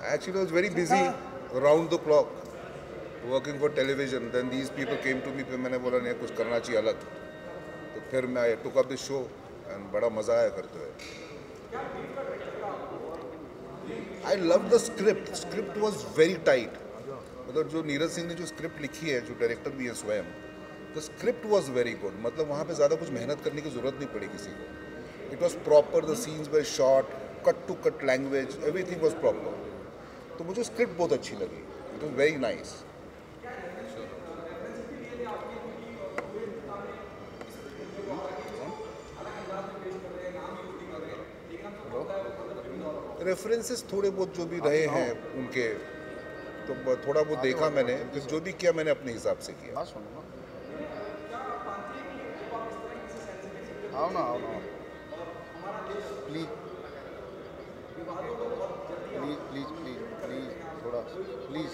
Actually, I was very busy around the clock working for television. Then these people came to me, फिर मैंने बोला नहीं कुछ करना चाहिए अलग, तो फिर मैं I took up the show and बड़ा मज़ा आया करते हुए. I loved the script. Script was very tight. मतलब जो नीरज सिंह ने जो स्क्रिप्ट लिखी है, जो डायरेक्टर भी है स्वयं, तो स्क्रिप्ट वॉज वेरी गुड. मतलब वहाँ पे ज़्यादा कुछ मेहनत करने की ज़रूरत नहीं पड़ी किसी को. It was proper, the scenes were short, cut to cut language, everything was proper. तो मुझे स्क्रिप्ट बहुत अच्छी लगी. It was very nice. References थोड़े बहुत जो भी रहे हैं उनके, तो थोड़ा बहुत देखा मैंने, फिर जो भी किया मैंने अपने हिसाब से किया. आओ ना please please please please please थोड़ा प्लीज,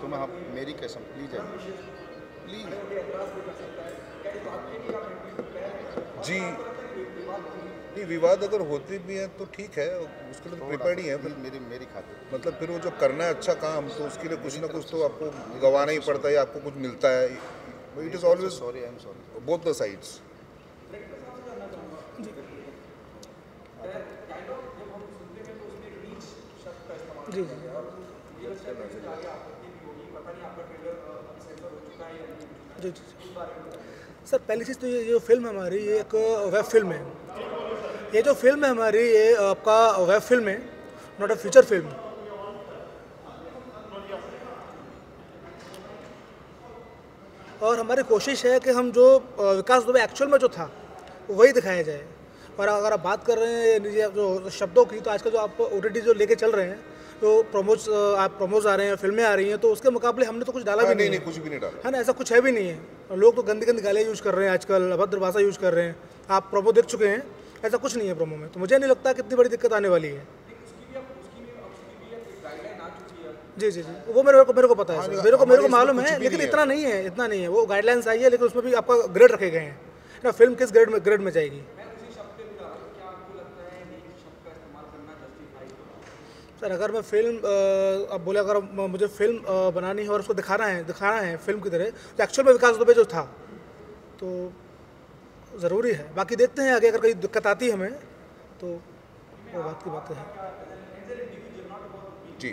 तुम्हें आप मेरी कसम प्लीज है प्लीज जी. नहीं, विवाद अगर होते भी हैं तो ठीक है, उसके लिए तो प्रिपेयर्ड ही है. मेरी खातिर मतलब फिर वो जो करना है अच्छा काम, तो उसके लिए कुछ ना कुछ तो आपको गंवाना ही पड़ता है, आपको कुछ मिलता है. It is always sorry, I am sorry, both the sides. जी जी जी सर, पहली चीज़ तो ये जो फिल्म है हमारी, ये एक वेब फिल्म है. ये जो फिल्म है हमारी, ये आपका वेब फिल्म है, नॉट अ फीचर फिल्म. और हमारी कोशिश है कि हम जो विकास दुबे एक्चुअल में जो था वही दिखाया जाए. और अगर आप बात कर रहे हैं जो शब्दों की, तो आजकल जो आप OTT जो लेके चल रहे हैं, तो प्रोमोज आ रहे हैं, फिल्में आ रही हैं, तो उसके मुकाबले हमने तो कुछ डाला भी नहीं, कुछ भी नहीं डाला है ना. ऐसा कुछ है भी नहीं है. लोग तो गंदी गंदी गालियाँ यूज़ कर रहे हैं आजकल, अभद्र भाषा यूज़ कर रहे हैं. आप प्रोमो देख चुके हैं, ऐसा कुछ नहीं है प्रोमो में. तो मुझे नहीं लगता कितनी बड़ी दिक्कत आने वाली है. जी जी जी, वो मेरे को पता है, मेरे को मालूम है, लेकिन इतना नहीं है. वो गाइडलाइंस आई है, लेकिन उसमें भी आपका ग्रेड रखे गए हैं ना. फिल्म किस ग्रेड में जाएगी. सर, अगर मैं फिल्म अब बोले, अगर मुझे फिल्म बनानी है और उसको दिखाना है फिल्म की तरह, तो एक्चुअल में विकास दुबे जो था तो ज़रूरी है. बाकी देखते हैं आगे, अगर कोई दिक्कत आती है हमें तो वो बात की बात है. जी.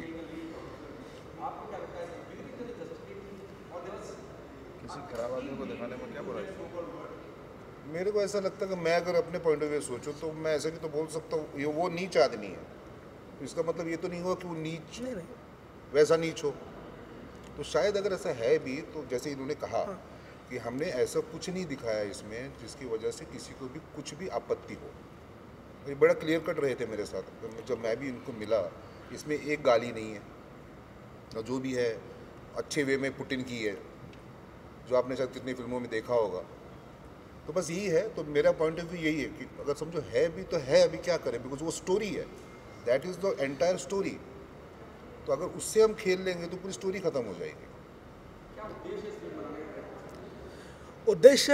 किसी खराब आदमी को दिखाने में क्या बुराई? मेरे को ऐसा लगता है कि मैं अगर अपने पॉइंट ऑफ व्यू सोचूं, तो मैं ऐसे भी तो बोल सकता हूँ ये वो नीच आदमी है. इसका मतलब ये तो नहीं हुआ कि वो नीच नहीं वैसा नीच हो. तो शायद अगर ऐसा है भी, तो जैसे इन्होंने कहा कि हमने ऐसा कुछ नहीं दिखाया इसमें जिसकी वजह से किसी को भी कुछ भी आपत्ति हो. ये बड़ा क्लियर कट रहे थे मेरे साथ. जब मैं भी इनको मिला, इसमें एक गाली नहीं है, और जो भी है अच्छे वे में पुट इन की है, जो आपने शायद कितनी फिल्मों में देखा होगा. तो बस यही है. तो मेरा पॉइंट ऑफ व्यू यही है कि अगर समझो है भी तो है, अभी क्या करें, बिकॉज वो स्टोरी है, that is the entire story. तो अगर उससे हम खेल लेंगे तो पूरी स्टोरी ख़त्म हो जाएगी. उद्देश्य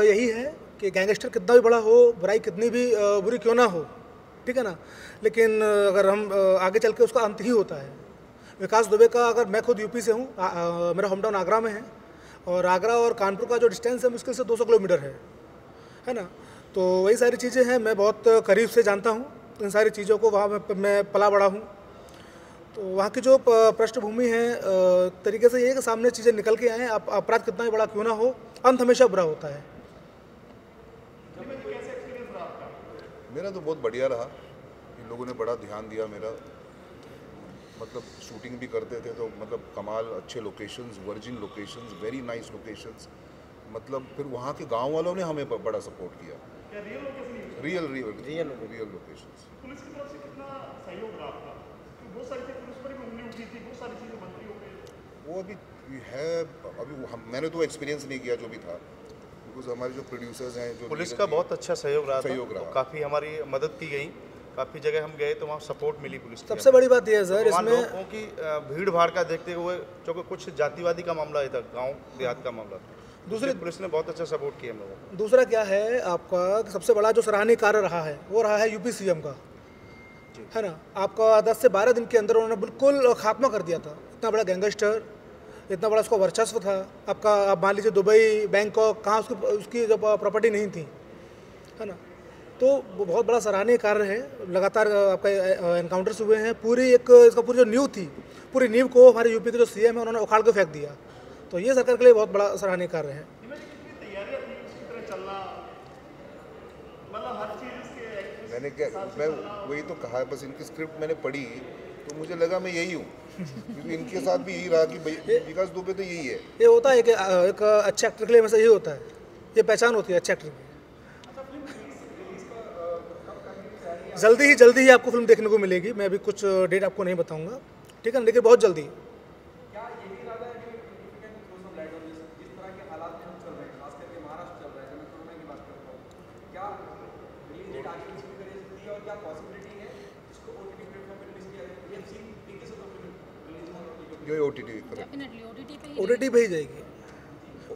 यही है कि गैंगस्टर कितना भी बड़ा हो, बुराई कितनी भी बुरी क्यों ना हो, ठीक है ना, लेकिन अगर हम आगे चल के उसका अंत ही होता है. विकास दुबे का, अगर मैं खुद यूपी से हूँ, मेरा होम टाउन आगरा में है, और आगरा और कानपुर का जो डिस्टेंस है मुश्किल से 200 किलोमीटर है ना. तो वही सारी चीज़ें हैं, मैं बहुत करीब से जानता हूँ इन सारी चीज़ों को. वहाँ मैं पला बड़ा हूँ. तो वहाँ की जो पृष्ठभूमि है तरीके से ये है कि सामने चीज़ें निकल के आएँ. अपराध कितना भी बड़ा क्यों ना हो, अंत हमेशा बुरा होता है. मेरा तो बहुत बढ़िया रहा. इन लोगों ने बड़ा ध्यान दिया मेरा. मतलब शूटिंग भी करते थे तो मतलब कमाल, अच्छे locations, virgin locations, very nice locations. मतलब फिर वहाँ के गांव वालों ने हमें बड़ा सपोर्ट किया. Real locations. पुलिस की तरफ से कितना सहयोग रहा आपका? बहुत सारी चीज़ पुलिस पर भी उंगली उठी थी, बहुत सारी चीज़ें मंत्री हो गए. वो अभी है, अभी मैंने तो एक्सपीरियंस नहीं किया जो भी था, बिकॉज हमारे जो प्रोड्यूसर्स हैं, जो पुलिस का बहुत अच्छा सहयोग रहा. काफ़ी हमारी मदद की गई. काफ़ी जगह हम गए तो वहाँ सपोर्ट मिली पुलिस की. सबसे बड़ी बात यह है सर, इसमें लोगों की भीड़ भाड़ का देखते हुए, क्योंकि कुछ जातिवादी का मामला था, गाँव देहात का मामला था, दूसरी पुलिस ने बहुत अच्छा सपोर्ट किया हम लोगों को. दूसरा क्या है आपका, सबसे बड़ा जो सराहनीय कार्य रहा है वो रहा है यूपी CM का. है ना। आपका 10 से 12 दिन के अंदर उन्होंने बिल्कुल खात्मा कर दिया था। इतना बड़ा गैंगस्टर, इतना बड़ा उसका वर्चस्व था। आपका आप मान लीजिए दुबई, बैंकॉक, कहाँ उसकी जब प्रॉपर्टी नहीं थी, है ना। तो वो बहुत बड़ा सराहनीय कार्य है। लगातार आपका एनकाउंटर्स हुए हैं। पूरी एक इसका पूरी जो नींव थी, पूरी नींव को हमारे यूपी के जो सीएम है उन्होंने उखाड़ के फेंक दिया। तो ये सरकार के लिए बहुत बड़ा सराहनीय कार्य है। तैयारियां थी उसकी तरह चलना, मतलब हर चीज उसके मैंने क्या, मैं वही तो कहा, बस इनकी स्क्रिप्ट मैंने पढ़ी तो मुझे लगा मैं यही हूँ, क्योंकि इनके साथ भी यही रहा कि विकास दुबे तो यही है। ये होता है कि एक अच्छे एक्टर के लिए हमेशा यही होता है, ये पहचान होती है अच्छे एक्टर की। जल्दी ही आपको फिल्म देखने को मिलेगी। मैं अभी कुछ डेट आपको नहीं बताऊंगा, ठीक है ना, लेकिन बहुत जल्दी। जो ओटीटी डेफिनेटली ओटीटी पे ही ओटीटी पे ही जाएगी,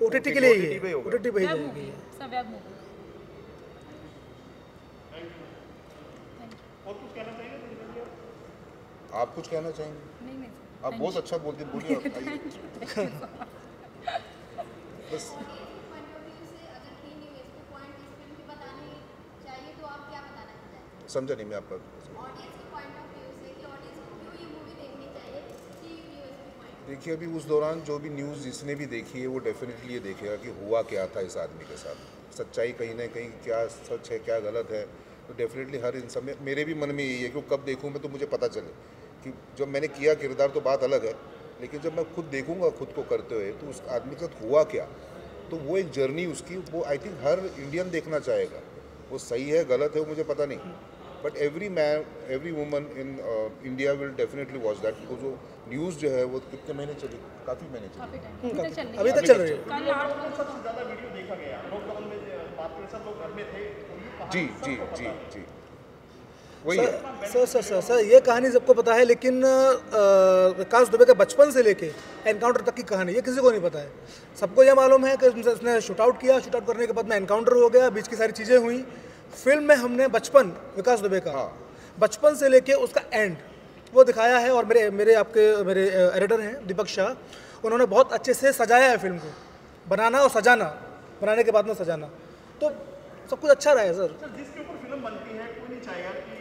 ओटीटी के लिए ही है, ओटीटी पे ही वेब जाएगी। मूवी, सब वेब मूवी। और कुछ कहना चाहिए तो आप कुछ कहना चाहेंगे? नहीं नहीं आप बहुत अच्छा बोलते, बोलिए आप, आइए। बस समझा नहीं मैं आपका। देखिए, अभी उस दौरान जो भी न्यूज़ जिसने भी देखी है वो डेफिनेटली ये देखेगा कि हुआ क्या था इस आदमी के साथ, सच्चाई कहीं ना कहीं क्या सच है क्या गलत है। तो डेफिनेटली हर इंसान में, मेरे भी मन में यही है कि कब देखूँ मैं तो मुझे पता चले कि जब मैंने किया किरदार तो बात अलग है, लेकिन जब मैं खुद देखूँगा खुद को करते हुए तो उस आदमी के साथ हुआ क्या, तो वो एक जर्नी उसकी, वो आई थिंक हर इंडियन देखना चाहेगा। वो सही है गलत है वो मुझे पता नहीं, but every man every woman in India will definitely watch that, because वो न्यूज़ जो है वो कितने महीने चली, काफ़ी महीने चली। काफी टाइम अभी तक चल रही अभी है। तक चल रही है। कल 8 सबसे ज्यादा वीडियो देखा गया लॉकडाउन में, बात करें सब लोग घर में थे, जी जी जी जी, वही है। सर ये कहानी सबको पता है, लेकिन विकास दुबे के बचपन से लेके एनकाउंटर तक की कहानी ये किसी को नहीं पता है। सबको ये मालूम है कि उसने शूट आउट किया, शूट आउट करने के बाद में एनकाउंटर हो गया, बीच की सारी चीज़ें हुई। फिल्म में हमने बचपन विकास दुबे का, बचपन से लेके उसका एंड वो दिखाया है। और मेरे एडिटर हैं दीपक शाह, उन्होंने बहुत अच्छे से सजाया है फिल्म को, बनाना और सजाना, बनाने के बाद में सजाना, तो सब कुछ अच्छा रहा है सर। जिसके ऊपर फिल्म बनती है कोई नहीं चाहेगा कि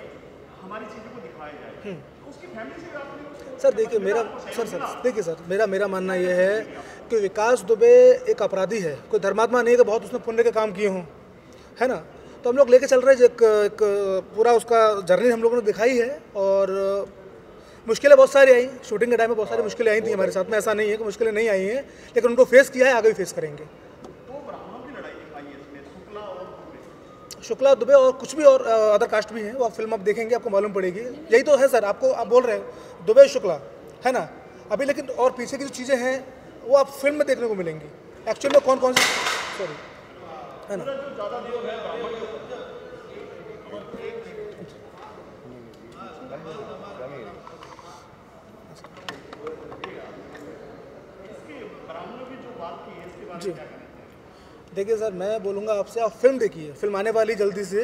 हमारी चीज़ों को दिखाया जाए, तो उसकी फैमिली से आपने सर देखिए मेरा मानना यह है कि विकास दुबे एक अपराधी है, कोई धर्मात्मा नहीं है कि बहुत उसने पुण्य के काम किए हों, है ना। तो हम लोग लेके चल रहे हैं एक पूरा उसका जर्नी हम लोगों ने दिखाई है। और मुश्किलें बहुत सारी आई, शूटिंग के टाइम में बहुत सारी मुश्किलें आई थी हमारे साथ में, ऐसा नहीं है कि मुश्किलें नहीं आई हैं, लेकिन उनको फेस किया है, आगे भी फेस करेंगे। दो ब्राह्मणों की लड़ाई दिखाई है इसमें, शुक्ला और दुबे। शुक्ला दुबे और कुछ भी और अदर कास्ट भी हैं, वो आप फिल्म आप देखेंगे आपको मालूम पड़ेगी। यही तो है सर, आपको आप बोल रहे हैं दुबे शुक्ला, है ना अभी, लेकिन और पीछे की जो चीज़ें हैं वो आप फिल्म में देखने को मिलेंगी एक्चुअल में कौन कौन सी, सॉरी, है ना। जी देखिए सर, मैं बोलूँगा आपसे आप फिल्म देखिए, फिल्म आने वाली जल्दी से।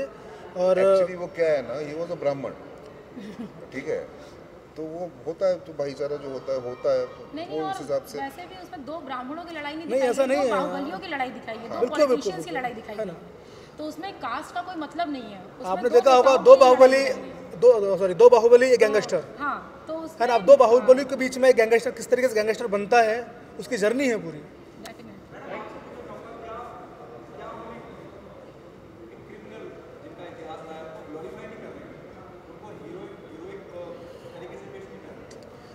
और एक्चुअली वो क्या है ना, ये वो तो ब्राह्मण, ठीक है, तो वो होता है तो भाईचारा जो होता है नहीं वो उस हिसाब से। वैसे भी उसमें दो ब्राह्मणों की लड़ाई नहीं नहीं, दिखाई ऐसा है, नहीं दो है। बाहुबलियों की लड़ाई दिखाई है, दो बिल्कुल, पॉलिटिशियंस की बिल्कुल, लड़ाई दिखाई है है, ना। तो उसमें कास्ट का कोई मतलब नहीं है। उसमें आपने देखा होगा नेताओं दो की बाहुबली, लड़ाई है। दो बाहुबली एक गैंगस्टर, हाँ, तो है उसमें ना। अब दो बाहुबली के बीच में एक गैंगस्टर किस तरीके से गैंगस्टर बनता है, उसकी जर्नी है पूरी। Definitely।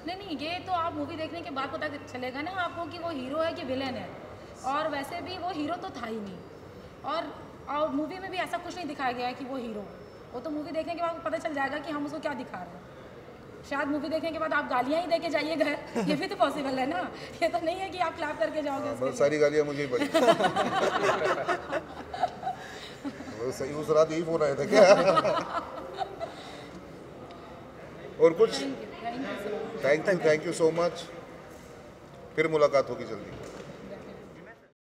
नहीं, ये तो आप मूवी देखने के बाद पता चलेगा ना आपको कि वो हीरो है कि विलेन है। और वैसे भी वो हीरो तो था ही नहीं, और मूवी में भी ऐसा कुछ नहीं दिखाया गया है कि वो हीरो, वो तो मूवी देखने के बाद पता चल जाएगा कि हम उसको क्या दिखा रहे हैं। शायद मूवी देखने के बाद आप गालियाँ ही दे के जाइए घर, ये भी तो पॉसिबल है ना, ये तो नहीं है कि आप क्लैप करके जाओगे उसके बहुत लिए। सारी गालियाँ मुझे ही पड़ी। वो सही, उस रात यही फोन आया था क्या? और कुछ? Thank you so much. Thank you so much, फिर मुलाकात होगी जल्दी।